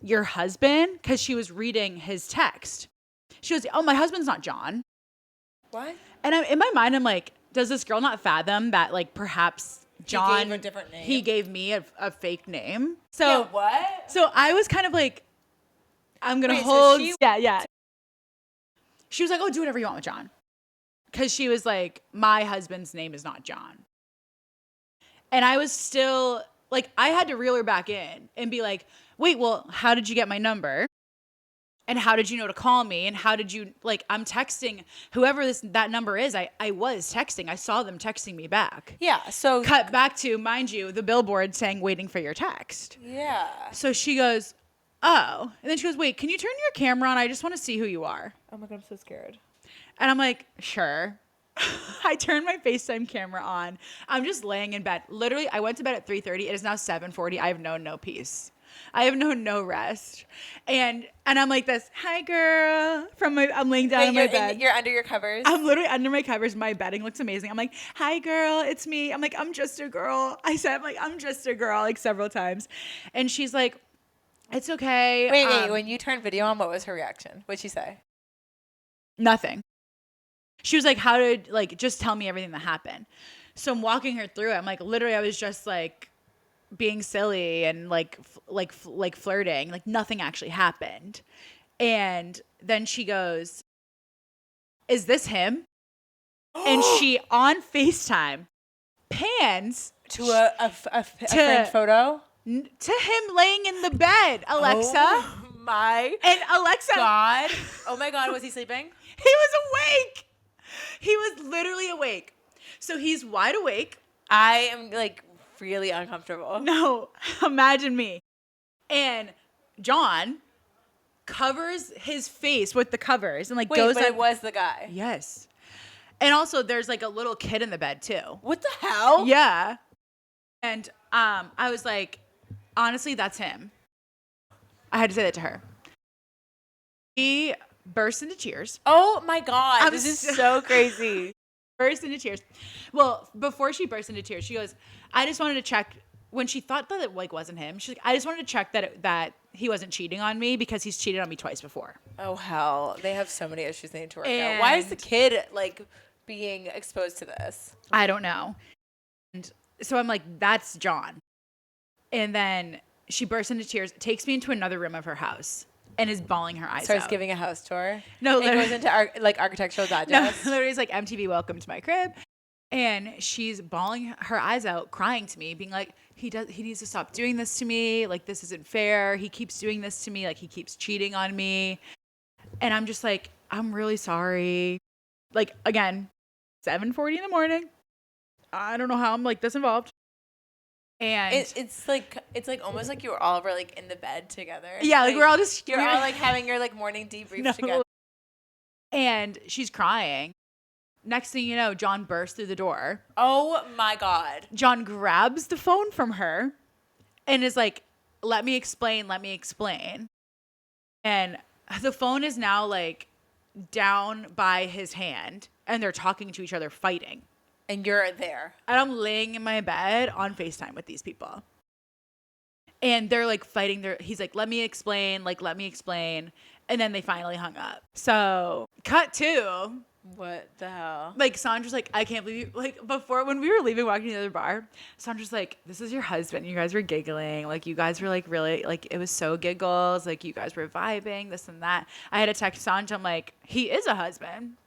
your husband? Because she was reading his text. She goes, oh, my husband's not John. What? And in my mind, I'm like, does this girl not fathom that like perhaps John, he gave a different name. He gave me a fake name. So Yeah, what? So I was kind of like, I'm gonna Wait, so hold. she- Yeah. She was like, oh, do whatever you want with John, because she was like, my husband's name is not John. And I was still like, I had to reel her back in and be like, wait, well, how did you get my number? And how did you know to call me? And how did you, like, I'm texting whoever that number is. I was texting. I saw them texting me back. Yeah. So Cut back to, mind you, the billboard saying waiting for your text. yeah. So she goes, oh. And then she goes, wait, can you turn your camera on? I just want to see who you are. Oh my God, I'm so scared. And I'm like, sure. I turned my FaceTime camera on. I'm just laying in bed. Literally, I went to bed at 3:30. It is now 7:40. I have known no peace. I have known no rest. And I'm like this, hi girl. I'm laying down in my bed. You're under your covers. I'm literally under my covers. My bedding looks amazing. I'm like, hi girl, it's me. I'm like, I'm just a girl. I'm just a girl, like several times. And she's like, it's okay. Wait. When you turned video on, what was her reaction? What'd she say? Nothing. She was like, just tell me everything that happened. So I'm walking her through it. I'm like, literally, I was just like being silly and like flirting. Like nothing actually happened. And then she goes, is this him? And she on FaceTime pans To a framed photo? to him laying in the bed, Alexa. Oh my And Alexa, God. Oh my God, was he sleeping? he was awake. He was literally awake. So he's wide awake. I am like really uncomfortable. No, imagine me. And John covers his face with the covers and like Wait, goes but on. it was the guy. Yes. And also there's like a little kid in the bed too. What the hell? Yeah. And I was like, honestly, that's him. I had to say that to her. He burst into tears. Oh my God. This is so crazy. Burst into tears. Well, before she burst into tears, she goes, I just wanted to check. When she thought that it like wasn't him, she's like, I just wanted to check that he wasn't cheating on me because he's cheated on me twice before. Oh hell. They have so many issues they need to work out. Why is the kid like being exposed to this? I don't know. And so I'm like, that's John. And then she bursts into tears, takes me into another room of her house, and is bawling her eyes Starts out. giving a house tour. No, and goes into architectural No, digest. literally it's like MTV Welcome to My Crib. And she's bawling her eyes out, crying to me, being like, he needs to stop doing this to me. Like, this isn't fair. He keeps doing this to me. Like, he keeps cheating on me. And I'm just like, I'm really sorry. Like, again, 7:40 in the morning. I don't know how I'm like this involved. And it's like almost like you were all like in the bed together. Yeah, like we're all just you're all like having your like morning debrief together. And she's crying. Next thing you know, John bursts through the door. Oh my God. John grabs the phone from her and is like, let me explain. And the phone is now like down by his hand and they're talking to each other, fighting. And you're there. And I'm laying in my bed on FaceTime with these people. And they're like fighting. He's like, let me explain. And then they finally hung up. So cut to What the hell? Like, Sandra's like, I can't believe you. Like, before, when we were leaving, walking to the other bar, Sandra's like, this is your husband. You guys were giggling. Like, you guys were, like, really, like, it was so giggles. Like, you guys were vibing, this and that. I had to text Sandra. I'm like, he is a husband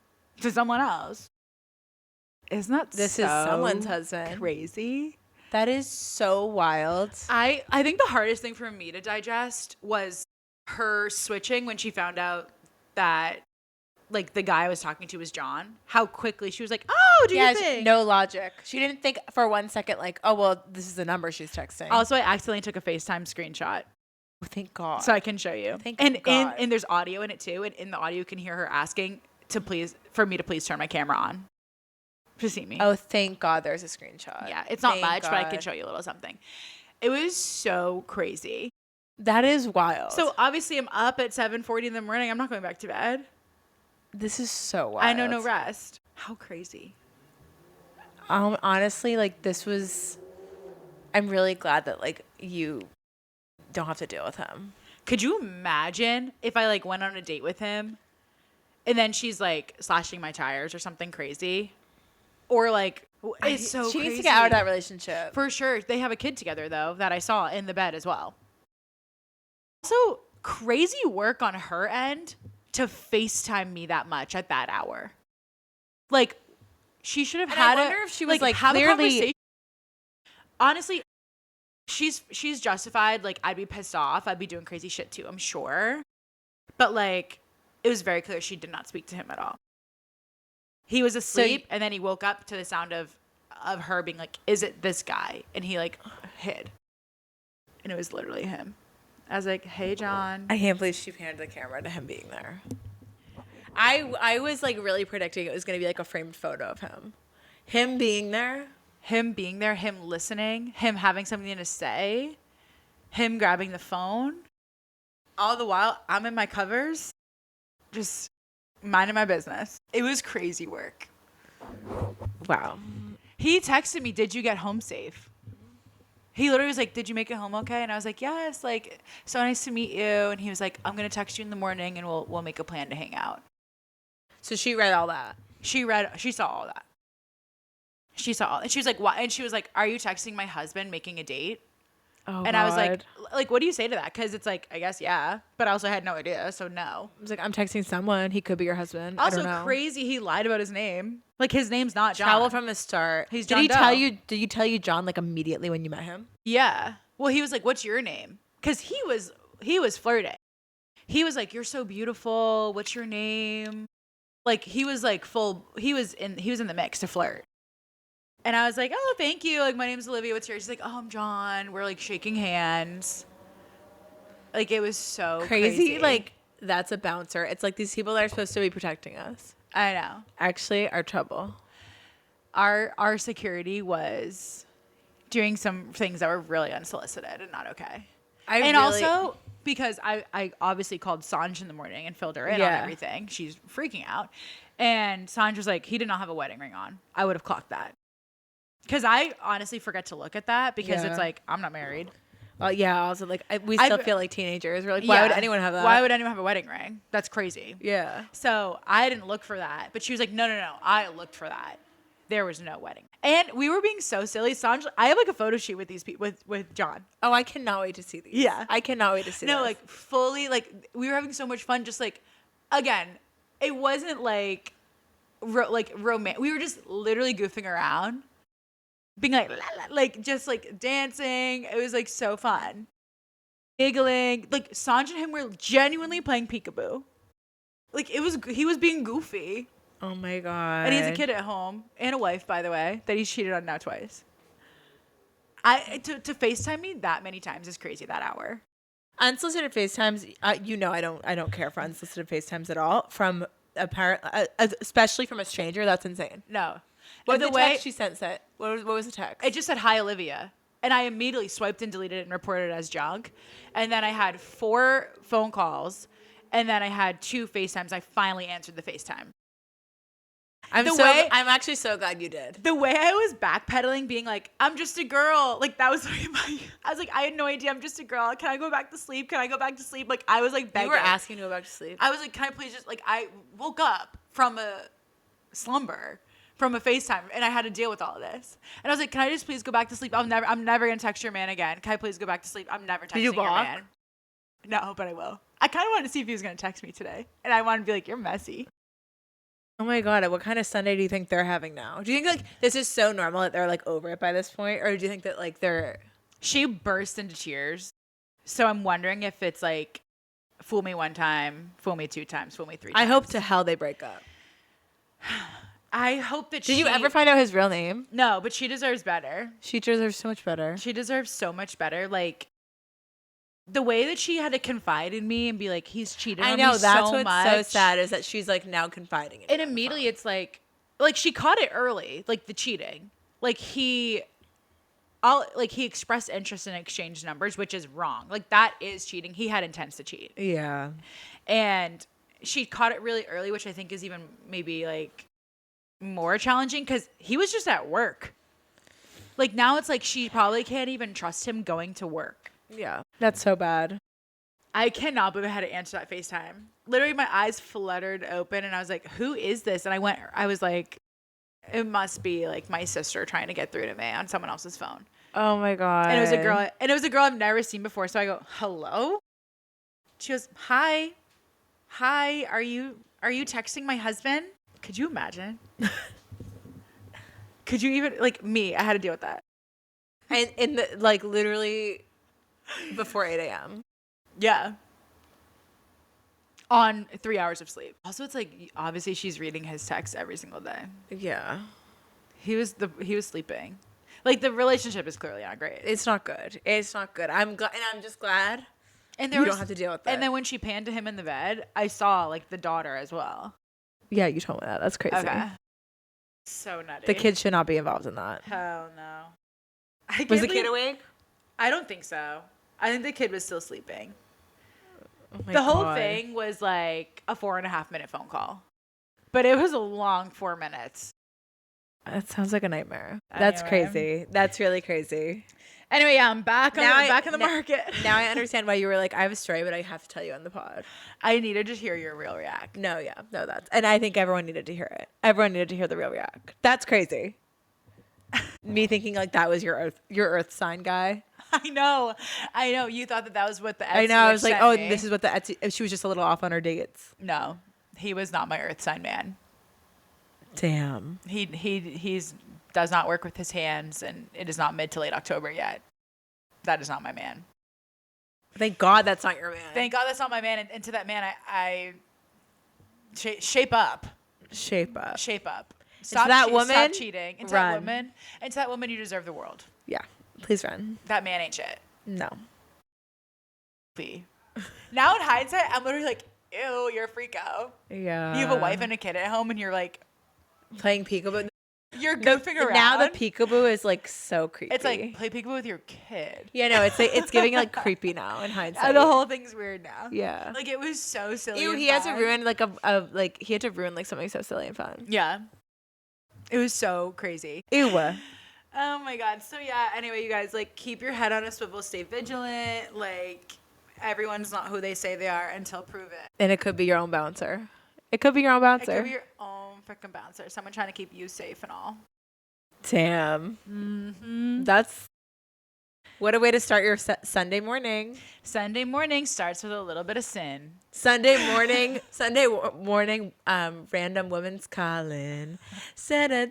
to someone else. Isn't that This so is someone's husband. crazy? That is so wild. I think the hardest thing for me to digest was her switching when she found out that, like, the guy I was talking to was John. How quickly she was like, oh, do you think? No logic. She didn't think for 1 second, like, oh, well, this is the number she's texting. Also, I accidentally took a FaceTime screenshot. Oh, thank God. So I can show you. Thank and God. and there's audio in it too. And in the audio, you can hear her asking for me to please turn my camera on to see me. Oh, thank God there's a screenshot. Yeah, it's not Thank much, but I can God. show you a little something. It was so crazy. That is wild. So obviously, I'm up at 7:40 in the morning. I'm not going back to bed. this is so wild. I know no rest. How crazy. Honestly, like, I'm really glad that, like, you don't have to deal with him. Could you imagine if I, like, went on a date with him and then she's, like, slashing my tires or something crazy? Or, like, it's so She crazy. needs to get out of that relationship. For sure. They have a kid together, though, that I saw in the bed as well. Also, crazy work on her end to FaceTime me that much at that hour. Like, she should have And had I wonder if she was, like, have a clearly- conversation. Honestly, she's justified. Like, I'd be pissed off. I'd be doing crazy shit too, I'm sure. But, like, it was very clear she did not speak to him at all. He was asleep, and then he woke up to the sound of her being like, is it this guy? And he, like, hid. And it was literally him. I was like, hey, John. I can't believe she handed the camera to him being there. I was, like, really predicting it was going to be, like, a framed photo of him. Him being there. Him being there, him listening, him having something to say, him grabbing the phone. All the while, I'm in my covers, just minding my business. It was crazy work. Wow. He texted me, did you get home safe? He literally was like, did you make it home okay? And I was like, yes, like, so nice to meet you. And he was like, I'm going to text you in the morning and we'll make a plan to hang out. So she read all that. She saw all that. She saw, and she was like, why? And she was like, are you texting my husband making a date? Oh, and I was like, what do you say to that? Because it's like, I guess, yeah. But I also had no idea, so no. I was like, I'm texting someone. He could be your husband. I Also don't know. crazy, he lied about his name. Like, his name's not John. Travel from the start. He's did John he Doe. tell you? Did you tell you John, like, immediately when you met him? Yeah. Well, he was like, what's your name? Because he was flirting. He was like, you're so beautiful. What's your name? Like, he was like he was in the mix to flirt. And I was like, oh, thank you. Like, my name's Olivia. What's yours? She's like, oh, I'm John. We're, like, shaking hands. Like, it was so crazy. Like, that's a bouncer. It's like these people that are supposed to be protecting us I know. actually are trouble. Our security was doing some things that were really unsolicited and not okay. Also, because I obviously called Sanj in the morning and filled her in on everything. She's freaking out. And Sanj was like, he did not have a wedding ring on. I would have clocked that. Because I honestly forget to look at that because it's like, I'm not married. Yeah, also, like, we still feel like teenagers. We're like, why would anyone have that? Why would anyone have a wedding ring? That's crazy. Yeah. So I didn't look for that. But she was like, no. I looked for that. There was no wedding. And we were being so silly. Sanj, I have like a photo shoot with these people, with John. Oh, I cannot wait to see these. Yeah. I cannot wait to see No, this. like, fully, like, we were having so much fun. Just, like, again, it wasn't like romantic. We were just literally goofing around. Being like, just like dancing. It was like so fun. Giggling. Like, Sanj and him were genuinely playing peekaboo. Like, he was being goofy. Oh my God. And he has a kid at home and a wife, by the way, that he's cheated on now twice. To FaceTime me that many times is crazy that hour. Unsolicited FaceTimes, I don't care for unsolicited FaceTimes at all. From especially from a stranger, that's insane. No. What the the way text she sent said? What was the text? it just said, hi, Olivia. And I immediately swiped and deleted it and reported it as junk. And then I had 4 phone calls. And then I had 2 FaceTimes. I finally answered the FaceTime. I'm actually so glad you did. The way I was backpedaling, being like, I'm just a girl. Like, that was I was like, I had no idea. I'm just a girl. Can I go back to sleep? Can I go back to sleep? Like, I was like begging. You were asking to go back to sleep. I was like, can I please just, like, I woke up from slumber from a FaceTime, and I had to deal with all of this. And I was like, can I just please go back to sleep? I'm never gonna text your man again. Can I please go back to sleep? I'm never texting your man. No, but I will. I kind of wanted to see if he was gonna text me today, and I wanted to be like, you're messy. Oh my God, what kind of Sunday do you think they're having now? Do you think like this is so normal that they're like over it by this point? Or do you think that like She burst into tears. So I'm wondering if it's like, fool me one time, fool me 2 times, fool me 3 times. I hope to hell they break up. I hope that Did you ever find out his real name? No, but she deserves better. She deserves so much better. She deserves so much better. Like, the way that she had to confide in me and be like, he's cheated on me so much. I know, that's what's so sad is that she's like now confiding in me. And immediately it's like she caught it early, like the cheating. Like he expressed interest in exchange numbers, which is wrong. Like that is cheating. He had intents to cheat. Yeah. And she caught it really early, which I think is even maybe like more challenging because he was just at work. Like now it's like she probably can't even trust him going to work. Yeah. That's so bad. I cannot believe I had to answer that FaceTime. Literally my eyes fluttered open and I was like, who is this? And I was like, it must be like my sister trying to get through to me on someone else's phone. Oh my God. And it was a girl I've never seen before. So I go, hello? She goes, hi, are you texting my husband? Could you imagine? Could you even, like me, I had to deal with that. And in the, like literally before 8 a.m. Yeah. On 3 hours of sleep. Also, it's like, obviously she's reading his texts every single day. Yeah. He was sleeping. Like the relationship is clearly not great. It's not good. I'm glad, and I'm just glad. And you don't have to deal with that. And then when she panned to him in the bed, I saw like the daughter as well. Yeah, you told me that. That's crazy. Okay. So nutty. The kid should not be involved in that. Hell no. Was the kid awake? I don't think so. I think the kid was still sleeping. Oh my the whole God. thing was like a 4.5 minute phone call, but it was a long 4 minutes. That sounds like a nightmare. That's crazy. That's really crazy. Anyway, yeah, I'm back in the market. Now I understand why you were like, I have a story, but I have to tell you on the pod. I needed to hear your real react. No, and I think everyone needed to hear it. Everyone needed to hear the real react. That's crazy. Me thinking like that was your earth sign guy. I know. You thought that was what the Etsy I know. I was like, oh, me. this is what the Etsy. She was just a little off on her dates. No, he was not my earth sign man. Damn. He's does not work with his hands, and it is not mid to late October yet. That is not my man. Thank God that's not your man. Thank God that's not my man. And to that man, I shape up. Shape up. Stop cheating. And to run. that woman, and to that woman, you deserve the world. Yeah, please run. That man ain't shit. No. Now in hindsight, I'm literally like, ew, you're a freako. Yeah. You have a wife and a kid at home, and you're like playing peekaboo. You're goofing around. Now the peekaboo is like so creepy. It's like play peekaboo with your kid. Yeah, no, it's like it's giving like creepy now in hindsight. The whole thing's weird now. Yeah. Like it was so silly. Ew, he had to ruin like something so silly and fun. Yeah. It was so crazy. Ew. Oh my God. So yeah, anyway, you guys, like keep your head on a swivel, stay vigilant. Like everyone's not who they say they are until proven. And it could be your own bouncer. It could be your own bouncer. It could be your own freaking bouncer. Someone trying to keep you safe and all. Damn. Mm-hmm. That's what a way to start your Sunday morning. Sunday morning starts with a little bit of sin. Sunday morning, random woman's calling. Sunday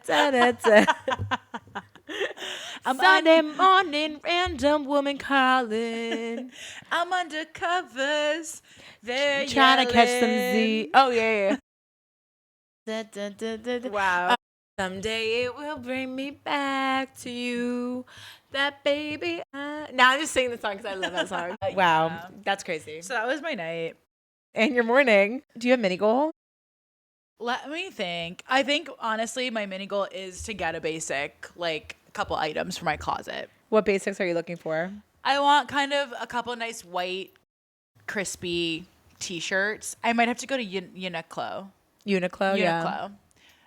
morning, random woman calling. I'm under covers. They're trying to catch some Z. Oh, yeah. Wow. Someday it will bring me back to you. That baby. Now I'm just singing the song because I love that song. Wow. Yeah. That's crazy. So that was my night. And your morning. Do you have mini goal? Let me think. I think, honestly, my mini goal is to get a basic, like, couple items for my closet. What basics are you looking for? I want kind of a couple nice white, crispy t-shirts. I might have to go to Uniqlo. Uniqlo, yeah.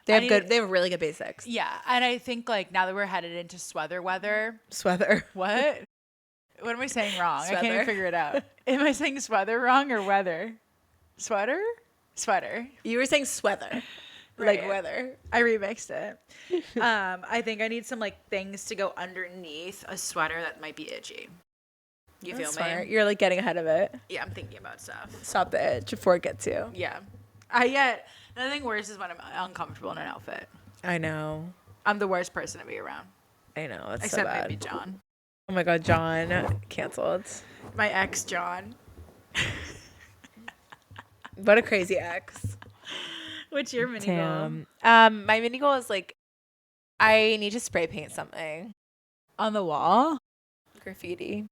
They have really good basics. Yeah, and I think like now that we're headed into sweater weather. Sweater. What? What am I saying wrong? Sweater. I can't even figure it out. Am I saying sweater wrong or weather? Sweater? Sweater. You were saying sweater. like weather. I remixed it. I think I need some like things to go underneath a sweater that might be itchy. You feel Smart. me? You're like getting ahead of it. Yeah, I'm thinking about stuff. Stop the itch before it gets you. Yeah. I get nothing worse is when I'm uncomfortable in an outfit. I know. I'm the worst person to be around. I know. It's Except so bad. maybe John. Oh my God, John canceled. My ex, John. What a crazy ex. What's your mini goal? My mini goal is like, I need to spray paint something. On the wall? Graffiti.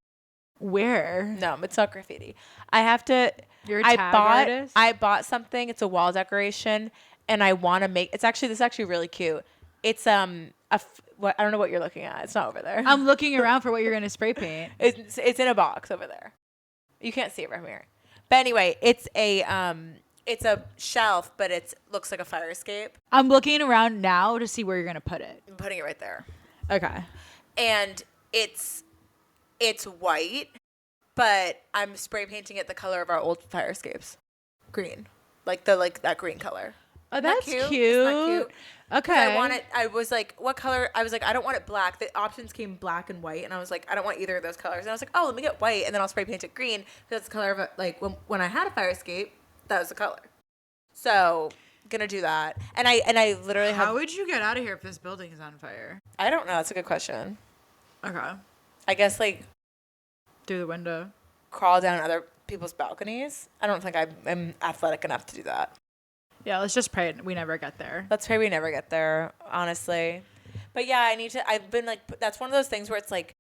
Where? No, it's not graffiti. I have to. You're a tag artist? I bought something. It's a wall decoration, and I want to make. This is actually really cute. It's what I don't know what you're looking at. It's not over there. I'm looking around for what you're gonna spray paint. It's in a box over there. You can't see it from here. But anyway, it's a shelf, but it looks like a fire escape. I'm looking around now to see where you're gonna put it. I'm putting it right there. Okay. And it's white, but I'm spray painting it the color of our old fire escapes. Green. Like that green color. Oh, that's cute. Isn't that cute? Okay. I was like, what color? I was like, I don't want it black. The options came black and white, and I was like, I don't want either of those colors. And I was like, oh, let me get white, and then I'll spray paint it green. That's the color of it. Like when I had a fire escape, that was the color. So gonna do that. And I literally have. How would you get out of here if this building is on fire? I don't know. That's a good question. Okay. I guess like Through the window. crawl down other people's balconies. I don't think I'm athletic enough to do that. Yeah, let's just pray we never get there. Let's pray we never get there, honestly. But yeah, I've been like, that's one of those things where it's like,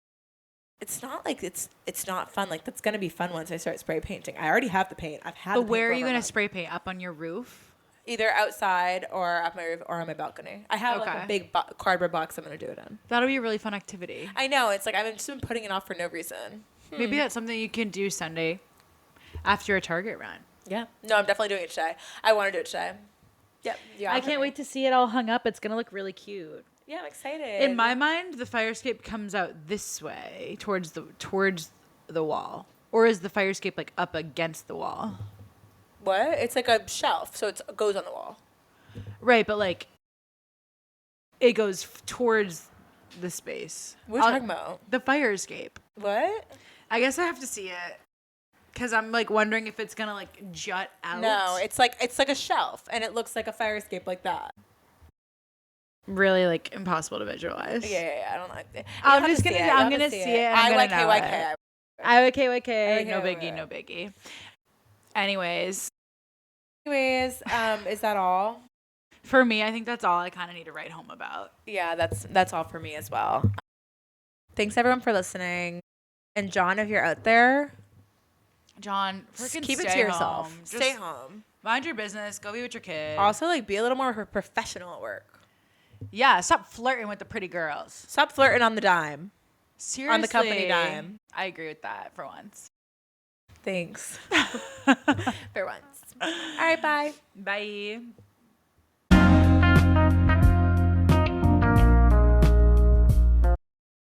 it's not like it's not fun. Like that's gonna be fun once I start spray painting. I already have the paint. I've had. But the paint where for are you over a gonna month. spray paint? Up on your roof? Either outside or up my roof or on my balcony. I have like Okay. a big cardboard box I'm gonna do it in. That'll be a really fun activity. I know. It's like I've just been putting it off for no reason. Maybe that's something you can do Sunday after a Target run. Yeah. No, I'm definitely doing it today. I want to do it today. Yep. Yeah. I can't wait to see it all hung up. It's gonna look really cute. Yeah, I'm excited. In my mind, the fire escape comes out this way towards the wall, or is the fire escape like up against the wall? What? It's like a shelf, so it goes on the wall. Right, but like it goes towards the space. What are you talking about? The fire escape. What? I guess I have to see it because I'm like wondering if it's gonna like jut out. No, it's like a shelf, and it looks like a fire escape like that. Really like impossible to visualize. Yeah. I don't like it. I'm gonna see it. IYKYK. IYKYK. No biggie. No biggie. Anyways, is that all? for me, I think that's all I kind of need to write home about. Yeah, that's all for me as well. Thanks everyone for listening. And John, if you're out there, John, just freaking keep it stay to yourself. home. Stay Just home. mind your business. Go be with your kid. Also, like, be a little more professional at work. Yeah, stop flirting with the pretty girls. Stop flirting on the dime. Seriously. On the company dime. I agree with that for once. Thanks. For once. All right, bye. Bye.